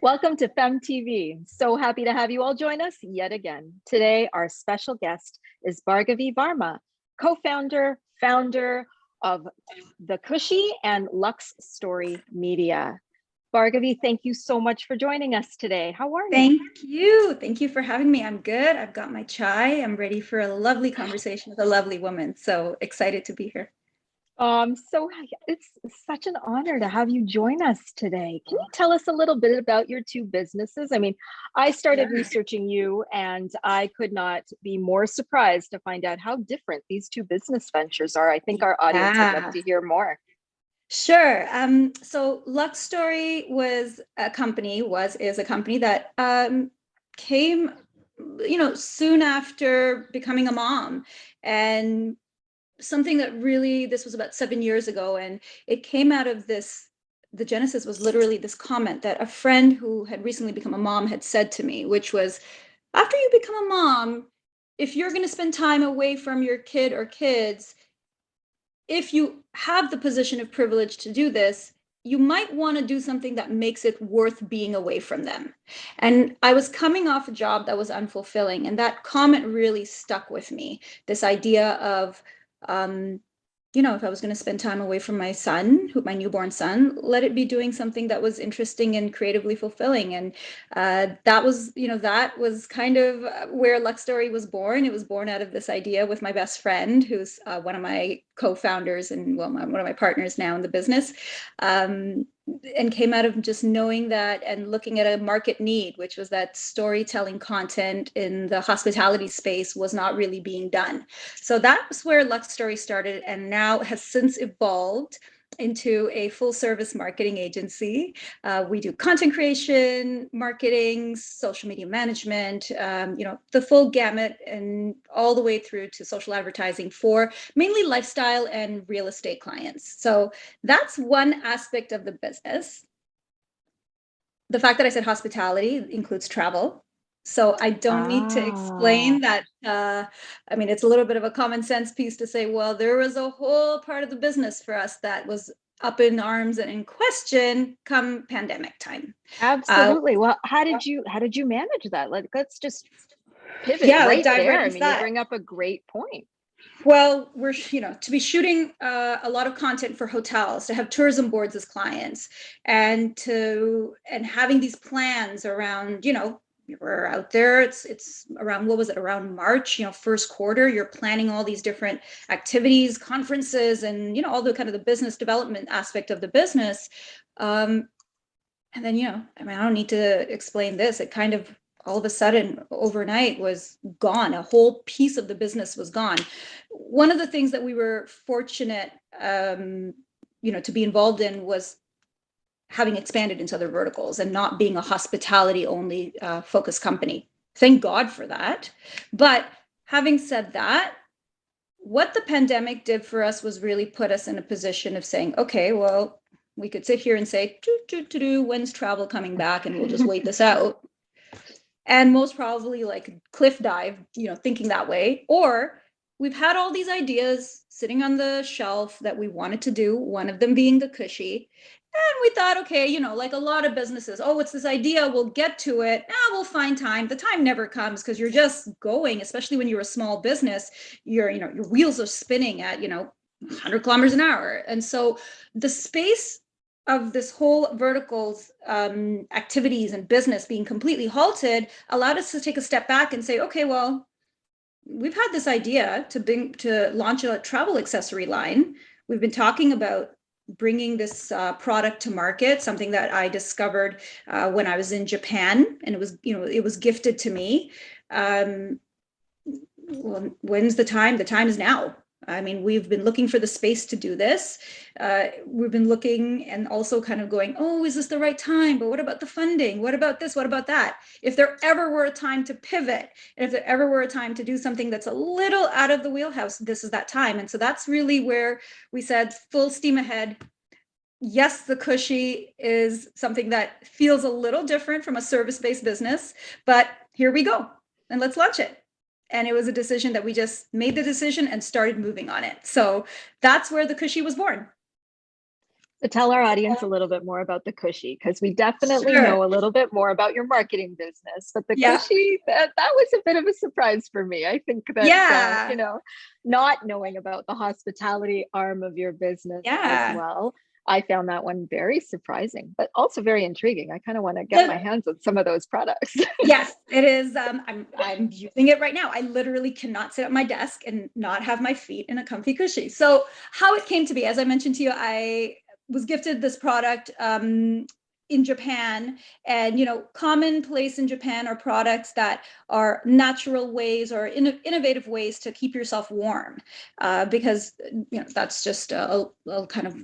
Welcome to FemTV. So happy to have you all join us yet again. Today, our special guest is Bhargavi Varma, co-founder, founder of The Cushy and Lux Story Media. Bhargavi, thank you so much for joining us today. How are you? Thank you. Thank you for having me. I'm good. I've got my chai. I'm ready for a lovely conversation with a lovely woman. So excited to be here. So it's such an honor to have you join us today. Can you tell us a little bit about your two businesses? I mean, I started researching you and I could not be more surprised to find out how different these two business ventures are. I think our audience would love to hear more. Sure. So Lux Story is a company that came, soon after becoming a mom. And something that really, this was about 7 years ago, and it came out of this. The genesis was literally this comment that a friend who had recently become a mom had said to me, which was, after you become a mom, if you're going to spend time away from your kid or kids, if you have the position of privilege to do this, you might want to do something that makes it worth being away from them. And I was coming off a job that was unfulfilling, and that comment really stuck with me. This idea of, if I was going to spend time away from my son, my newborn son, let it be doing something that was interesting and creatively fulfilling. And that was kind of where Lux Story was born. It was born out of this idea with my best friend, who's one of my co-founders and one of my partners now in the business. And came out of just knowing that and looking at a market need, which was that storytelling content in the hospitality space was not really being done. So that was where Lux Story started, and now has since evolved into a full service marketing agency. We do content creation, marketing, social media management, the full gamut, and all the way through to social advertising for mainly lifestyle and real estate clients. So that's one aspect of the business. The fact that I said hospitality includes travel. So I don't need to explain that. It's a little bit of a common sense piece to say, well, there was a whole part of the business for us that was up in arms and in question come pandemic time. Absolutely. Well, how did you manage that? Let's just pivot Let's dive there. right I into mean, you that. bring up a great point. Well, we're, to be shooting a lot of content for hotels, to have tourism boards as clients, and having these plans around, we're out there, it's around, what was it, around March, first quarter, you're planning all these different activities, conferences, and, all the kind of the business development aspect of the business. And then, I don't need to explain this. It kind of all of a sudden overnight was gone. A whole piece of the business was gone. One of the things that we were fortunate, to be involved in was having expanded into other verticals and not being a hospitality only focused company. Thank God for that. But having said that, what the pandemic did for us was really put us in a position of saying, okay, well, we could sit here and say, when's travel coming back? And we'll just wait this out. And most probably like cliff dive, thinking that way. Or we've had all these ideas sitting on the shelf that we wanted to do, one of them being the Cushy. And we thought, okay, like a lot of businesses, oh, it's this idea, we'll get to it. We'll find time. The time never comes because you're just going, especially when you're a small business, your wheels are spinning at, 100 kilometers an hour. And so the space of this whole vertical's activities and business being completely halted allowed us to take a step back and say, okay, well, we've had this idea to launch a travel accessory line. We've been talking about bringing this product to market, something that I discovered when I was in Japan, and it was gifted to me. Well, when's the time? The time is now. We've been looking for the space to do this. We've been looking and also kind of going, oh, is this the right time? But what about the funding? What about this? What about that? If there ever were a time to pivot, and if there ever were a time to do something that's a little out of the wheelhouse, this is that time. And so that's really where we said, full steam ahead. Yes, the Cushy is something that feels a little different from a service-based business, but here we go, and let's launch it. And it was a decision that we just made the decision and started moving on it. So that's where the Cushy was born. Tell our audience a little bit more about the cushy, because we definitely Sure. know a little bit more about your marketing business, but the Yeah. cushy, that was a bit of a surprise for me. I think that, Yeah. not knowing about the hospitality arm of your business as Yeah. well, I found that one very surprising, but also very intriguing. I kind of want to get my The, hands on some of those products. yes, it is. I'm using it right now. I literally cannot sit at my desk and not have my feet in a comfy cushy. So how it came to be, as I mentioned to you, I was gifted this product in Japan, and commonplace in Japan are products that are natural ways or innovative ways to keep yourself warm, because that's just a kind of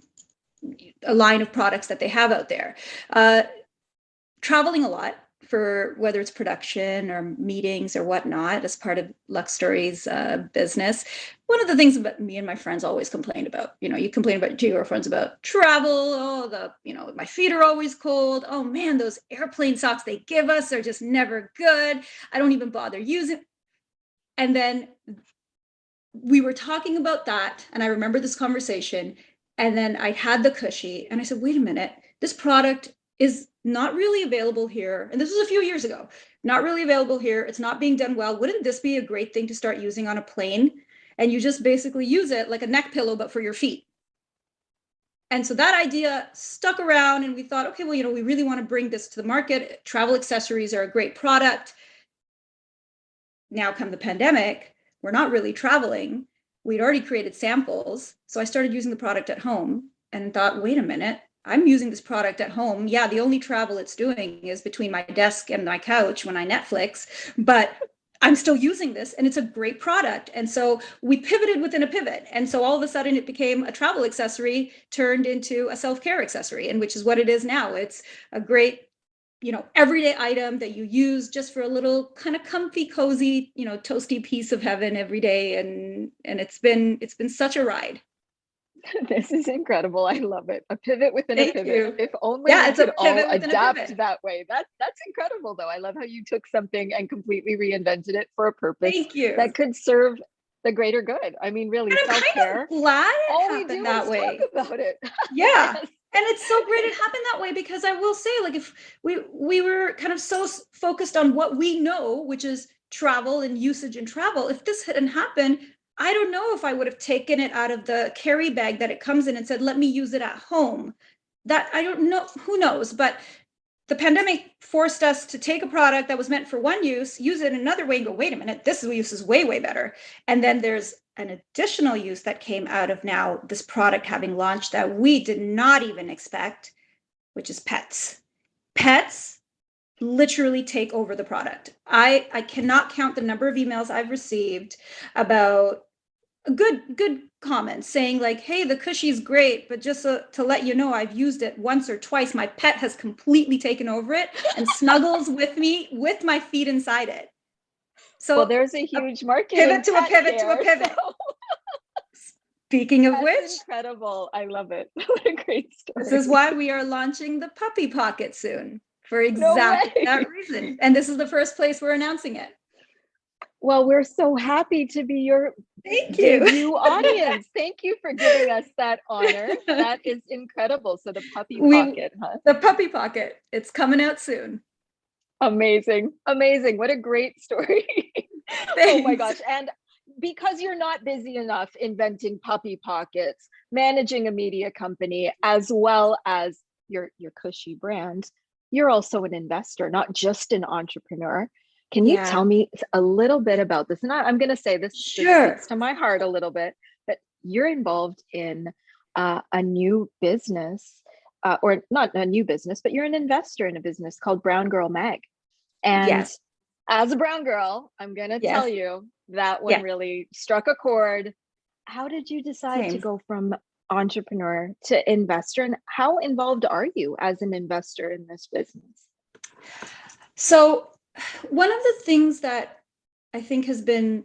a line of products that they have out there. Traveling a lot for whether it's production or meetings or whatnot as part of Luxstory's business. One of the things that me and my friends always complained about, you complain about to your friends about travel. Oh, my feet are always cold. Oh man, those airplane socks they give us are just never good. I don't even bother using. And then we were talking about that, and I remember this conversation. And then I had the cushy, and I said, wait a minute, this product is not really available here. And this was a few years ago, not really available here. It's not being done well. Wouldn't this be a great thing to start using on a plane? And you just basically use it like a neck pillow, but for your feet. And so that idea stuck around, and we thought, okay, well, we really want to bring this to the market. Travel accessories are a great product. Now come the pandemic, we're not really traveling. We'd already created samples. So I started using the product at home and thought, wait a minute, I'm using this product at home. Yeah, the only travel it's doing is between my desk and my couch when I Netflix, but I'm still using this, and it's a great product. And so we pivoted within a pivot. And so all of a sudden it became a travel accessory turned into a self-care accessory, and which is what it is now. It's a great everyday item that you use just for a little kind of comfy, cozy, toasty piece of heaven every day. And it's been such a ride. This is incredible. I love it. A pivot within a Thank pivot. you. If only Yeah, we it's a could all pivot within a adapt pivot. that way. That's incredible though. I love how you took something and completely reinvented it for a purpose Thank you. that could serve the greater good. I mean, really, And I'm kind self-care. of glad it All we happened do that is way. talk about it. Yeah. Yes. And it's so great it happened that way, because I will say, like, if we were kind of so focused on what we know, which is travel and usage and travel, if this hadn't happened, I don't know if I would have taken it out of the carry bag that it comes in and said, let me use it at home. That I don't know, who knows, but the pandemic forced us to take a product that was meant for one use, use it in another way, and go, wait a minute, this use is way, way better. And then there's an additional use that came out of now this product having launched that we did not even expect, which is pets. Pets literally take over the product. I cannot count the number of emails I've received about good comments saying like, hey, the cushy's great, but just to let you know, I've used it once or twice. My pet has completely taken over it and snuggles with me with my feet inside it. So Well, there's a huge market pivot in to a pet pivot to a care, pivot. so Speaking of that's which, incredible. I love it. What a great this is story. why we are launching the puppy pocket soon, for No exactly way. that reason. And this is the first place we're announcing it. Well, we're so happy to be your Thank you. debut audience. Thank you for giving us that honor. That is incredible. So the puppy we pocket, huh? the puppy pocket, it's coming out soon. Amazing. Amazing. What a great story. Oh my Thanks. gosh. And because you're not busy enough inventing puppy pockets, managing a media company, as well as your cushy brand, you're also an investor, not just an entrepreneur. Can you Yeah, tell me a little bit about this? And I'm going to say this sure. speaks to my heart a little bit, but you're involved in a new business, or not a new business, but you're an investor in a business called Brown Girl Mag. And Yes, as a brown girl, I'm going to tell yes, you that one yes. really struck a chord. How did you decide to Same. go from entrepreneur to investor? And how involved are you as an investor in this business? So, one of the things that I think has been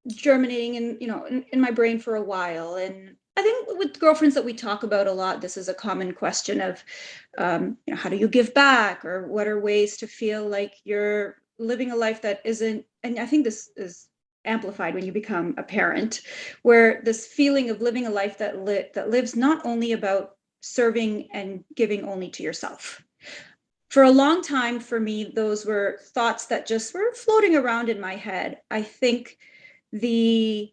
germinating in my brain for a while, and I think with girlfriends that we talk about a lot, this is a common question of, how do you give back, or what are ways to feel like you're living a life that isn't, and I think this is amplified when you become a parent, where this feeling of living a life that lives not only about serving and giving only to yourself. For a long time, for me, those were thoughts that just were floating around in my head. I think the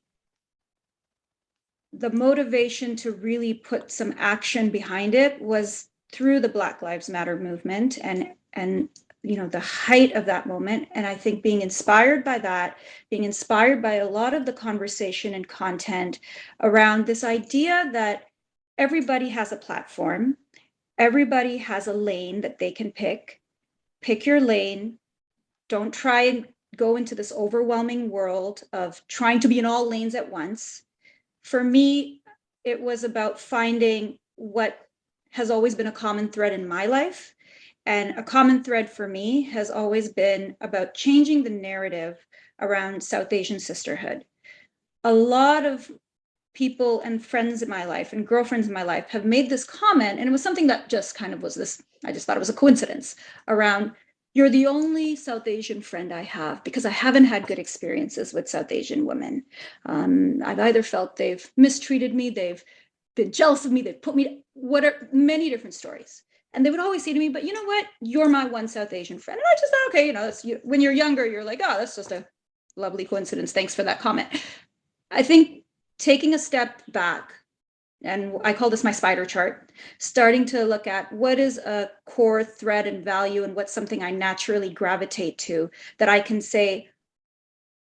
motivation to really put some action behind it was through the Black Lives Matter movement and the height of that moment. And I think being inspired by that, being inspired by a lot of the conversation and content around this idea that everybody has a platform, everybody has a lane that they can pick your lane. Don't try and go into this overwhelming world of trying to be in all lanes at once. For me, it was about finding what has always been a common thread in my life. And a common thread for me has always been about changing the narrative around South Asian sisterhood. A lot of people and friends in my life and girlfriends in my life have made this comment, and it was something that just kind of was this, I just thought it was a coincidence around, you're the only South Asian friend I have because I haven't had good experiences with South Asian women. I've either felt they've mistreated me, they've been jealous of me, they've put me, many different stories. And they would always say to me, but you know what? You're my one South Asian friend. And I just thought, okay, when you're younger, you're like, oh, that's just a lovely coincidence. Thanks for that comment. I think taking a step back, and I call this my spider chart, starting to look at what is a core thread and value and what's something I naturally gravitate to that I can say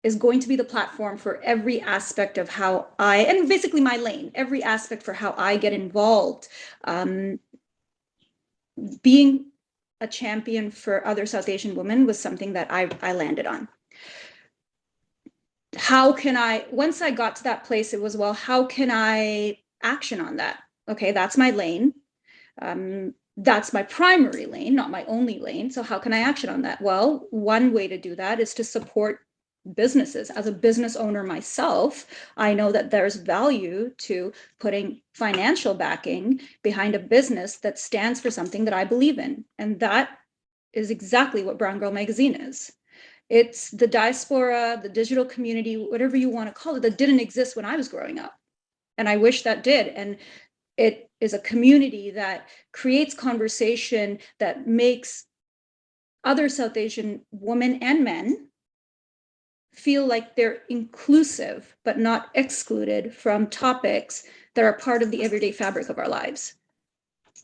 is going to be the platform for every aspect of how and basically my lane, every aspect for how I get involved. Being a champion for other South Asian women was something that I landed on. Once I got to that place, it was, well, how can I action on that? Okay, that's my lane. That's my primary lane, not my only lane. So how can I action on that? Well, one way to do that is to support businesses. As a business owner myself, I know that there's value to putting financial backing behind a business that stands for something that I believe in. And that is exactly what Brown Girl Magazine is. It's the diaspora, the digital community, whatever you want to call it, that didn't exist when I was growing up. And I wish that did. And it is a community that creates conversation that makes other South Asian women and men feel like they're inclusive, but not excluded from topics that are part of the everyday fabric of our lives.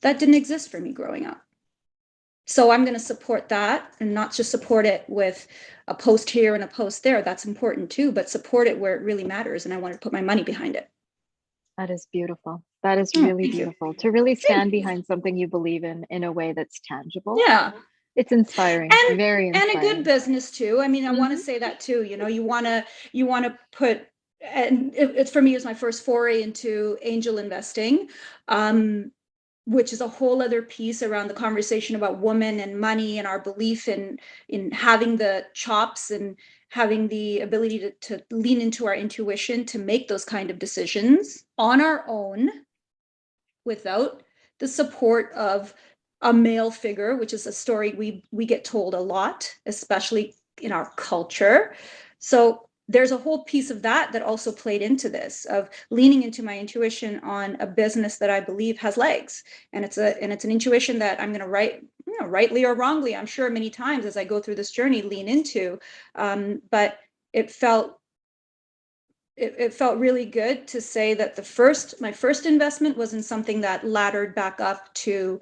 That didn't exist for me growing up. So I'm going to support that, and not just support it with a post here and a post there. That's important too, but support it where it really matters. And I want to put my money behind it. That is beautiful. That is really beautiful, to really stand behind something you believe in a way that's tangible. Yeah. It's inspiring, very inspiring. And a good business too. I mean, I want to say that too, you want to put, and it's, for me, it was my first foray into angel investing, which is a whole other piece around the conversation about women and money and our belief in having the chops and having the ability to lean into our intuition to make those kind of decisions on our own without the support of a male figure, which is a story we get told a lot, especially in our culture. So there's a whole piece of that also played into this, of leaning into my intuition on a business that I believe has legs. And it's an intuition that I'm going to rightly or wrongly, I'm sure many times as I go through this journey, lean into. But it felt really good to say that my first investment was in something that laddered back up to,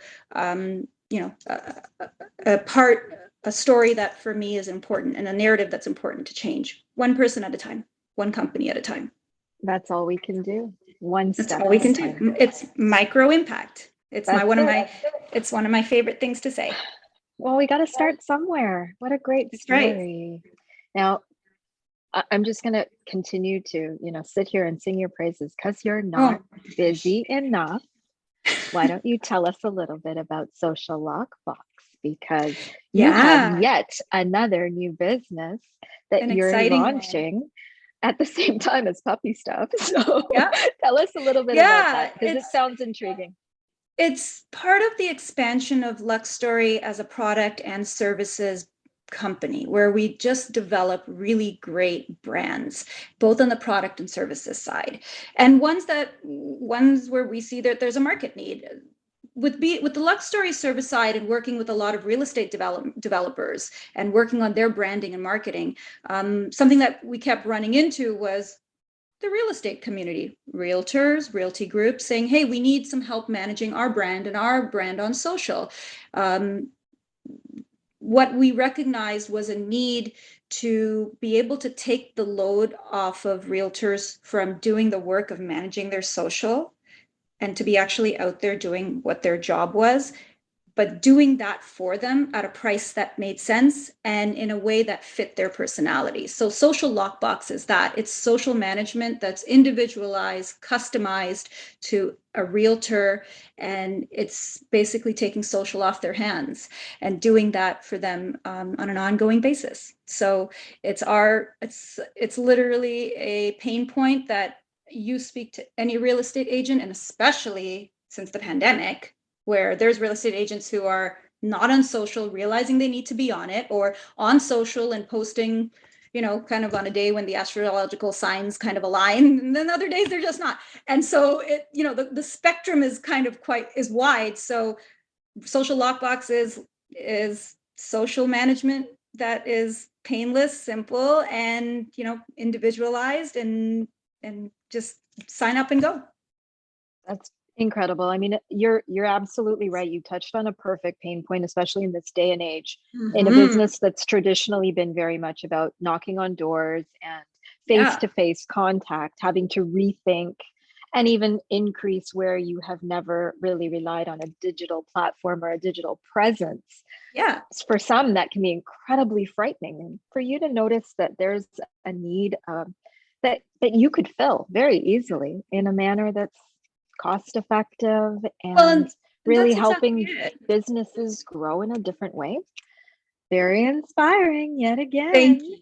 a story that for me is important, and a narrative that's important to change, one person at a time, one company at a time. That's all we can do. One step. That's all we can do. It's micro impact. It's one of my favorite things to say. Well, we got to start somewhere. What a great story. Right. Now, I'm just going to continue to, sit here and sing your praises because you're not busy enough. Why don't you tell us a little bit about Social Lockbox? Because you have yet another new business that you're launching at the same time as Puppy Stuff. So tell us a little bit about that, because it sounds intriguing. It's part of the expansion of Lux Story as a product and services company, where we just develop really great brands, both on the product and services side, and ones where we see that there's a market need. with the Lux Story service side and working with a lot of real estate developers and working on their branding and marketing, something that we kept running into was the real estate community, realtors, realty groups saying, hey, we need some help managing our brand and our brand on social. What we recognized was a need to be able to take the load off of realtors from doing the work of managing their social and to be actually out there doing what their job was, but doing that for them at a price that made sense and in a way that fit their personality. So social lockbox is that. It's social management that's individualized, customized to a realtor, and it's basically taking social off their hands and doing that for them on an ongoing basis. So it's literally a pain point that you speak to any real estate agent, and especially since the pandemic, where there's real estate agents who are not on social, realizing they need to be on it, or on social and posting, kind of on a day when the astrological signs kind of align, and then other days they're just not. And so the spectrum is kind of is wide. So social lockbox is social management that is painless, simple, and individualized, and just sign up and go. That's incredible. I mean, you're absolutely right. You touched on a perfect pain point, especially in this day and age, in a business that's traditionally been very much about knocking on doors and face-to-face contact, having to rethink and even increase where you have never really relied on a digital platform or a digital presence. Yeah. For some, that can be incredibly frightening. And for you to notice that there's a need that you could fill very easily in a manner that's cost effective and really helping businesses grow in a different way. Very inspiring yet again. Thank you.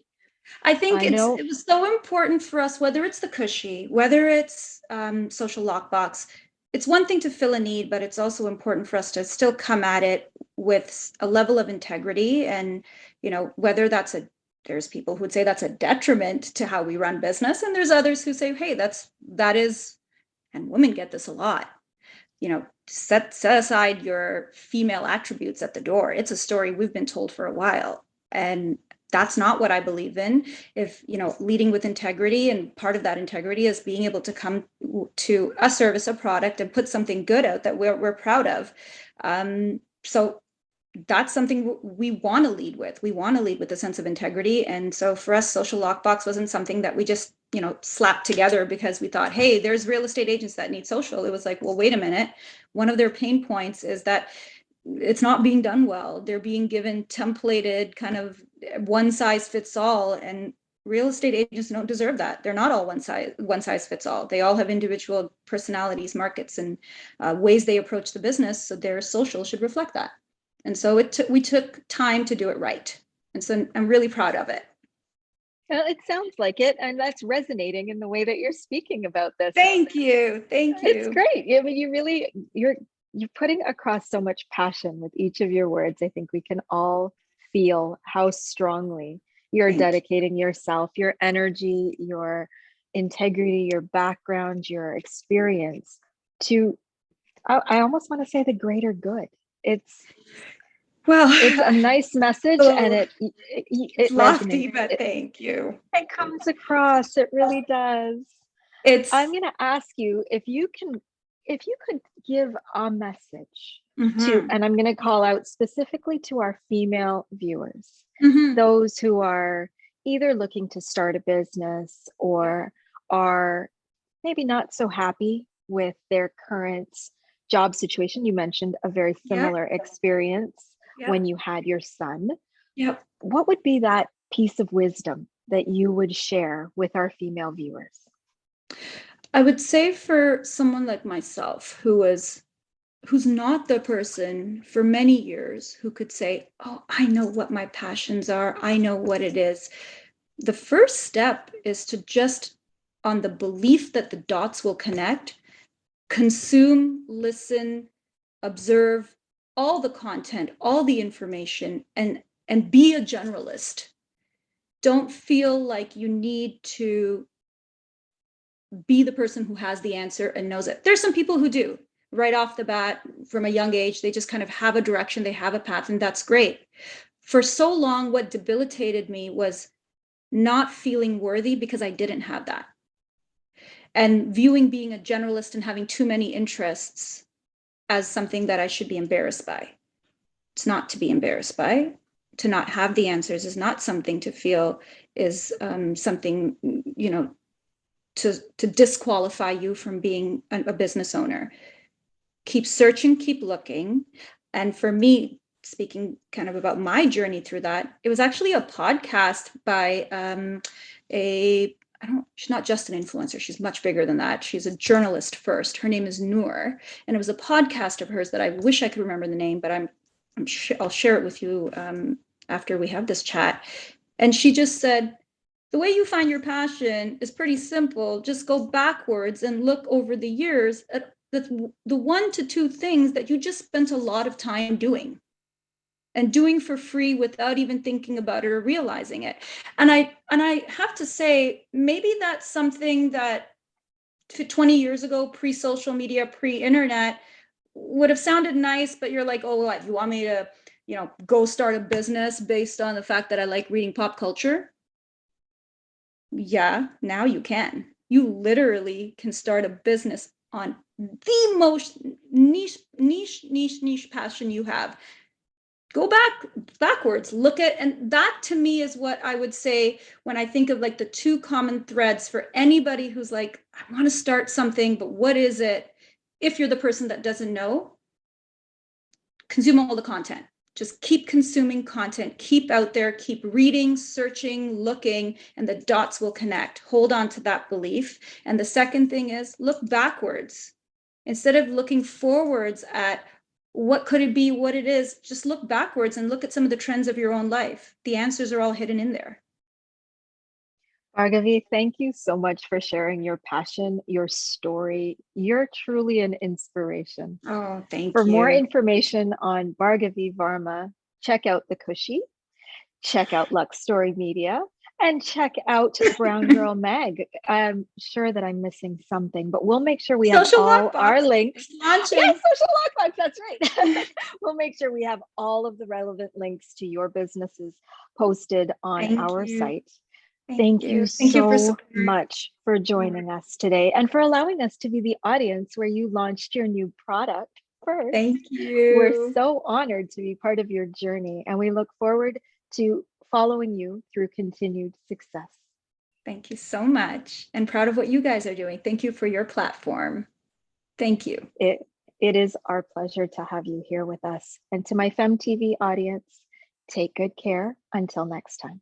I think it was so important for us, whether it's the Cushy, whether it's social lockbox. It's one thing to fill a need, but it's also important for us to still come at it with a level of integrity. And, whether there's people who would say that's a detriment to how we run business. And there's others who say, hey, that is, and women get this a lot, set aside your female attributes at the door. It's a story we've been told for a while. And that's not what I believe in. If, leading with integrity, and part of that integrity is being able to come to a service, a product, and put something good out that we're proud of. So that's something we want to lead with. We want to lead with a sense of integrity. And so for us, social lockbox wasn't something that we just, slapped together because we thought, hey, there's real estate agents that need social. It was like, well, wait a minute. One of their pain points is that it's not being done well. They're being given templated kind of one size fits all, and real estate agents don't deserve that. They're not all one size fits all. They all have individual personalities, markets, and ways they approach the business. So their social should reflect that. And so we took time to do it right. And so I'm really proud of it. Well, it sounds like it, and that's resonating in the way that you're speaking about this. Thank you. It's great. I mean, you're putting across so much passion with each of your words. I think we can all feel how strongly you're dedicating yourself, your energy, your integrity, your background, your experience to, I almost want to say, the greater good. It's a nice message, and it's lofty, but thank you. It comes across. It really does. I'm going to ask you if you could give a message to, and I'm going to call out specifically to our female viewers, those who are either looking to start a business or are maybe not so happy with their current job situation. You mentioned a very similar experience when you had your son. Yep. What would be that piece of wisdom that you would share with our female viewers? I would say for someone like myself, who's not the person for many years who could say, oh, I know what my passions are. I know what it is. The first step is to just, on the belief that the dots will connect, consume, listen, observe all the content, all the information, and be a generalist. Don't feel like you need to be the person who has the answer and knows it. There's some people who do, right off the bat from a young age. They just kind of have a direction, they have a path, and that's great. For so long, what debilitated me was not feeling worthy because I didn't have that. And viewing being a generalist and having too many interests as something that I should be embarrassed by. It's not to be embarrassed by. To not have the answers is not something to feel is something, to disqualify you from being a business owner. Keep searching, keep looking. And for me, speaking kind of about my journey through that, it was actually a podcast by she's not just an influencer, she's much bigger than that. She's a journalist first. Her name is Noor. And it was a podcast of hers that I wish I could remember the name, but I'll share it with you after we have this chat. And she just said, the way you find your passion is pretty simple. Just go backwards and look over the years at the 1 to 2 things that you just spent a lot of time doing and doing for free without even thinking about it or realizing it. And I have to say, maybe that's something that 20 years ago, pre-social media, pre-internet, would have sounded nice, but you're like, oh, what, you want me to, go start a business based on the fact that I like reading pop culture? Yeah, now you can. You literally can start a business on the most niche passion you have. Go backwards, look at, and that to me is what I would say when I think of like the 2 common threads for anybody who's like, I want to start something, but what is it? If you're the person that doesn't know, consume all the content. Just keep consuming content, keep out there, keep reading, searching, looking, and the dots will connect. Hold on to that belief. And the second thing is look backwards. Instead of looking forwards at what could it be, what it is, just look backwards and look at some of the trends of your own life. The answers are all hidden in there. Bhargavi, thank you so much for sharing your passion, your story. You're truly an inspiration. Oh, thank For more you. information on Bhargavi Varma, check out The Cushy, check out Lux Story Media, and check out Brown Girl Mag. I'm sure that I'm missing something, but we'll make sure we have Social all Lockbox our links. launching. Yes, Social Lockbox, that's right. We'll make sure we have all of the relevant links to your businesses posted on Thank our you. site. Thank Thank you Thank you for so supporting. much for joining us today and for allowing us to be the audience where you launched your new product first. Thank you. We're so honored to be part of your journey, and we look forward to following you through continued success. Thank you so much, and proud of what you guys are doing. Thank you for your platform. Thank you. It is our pleasure to have you here with us. And to my FemTV audience, take good care until next time.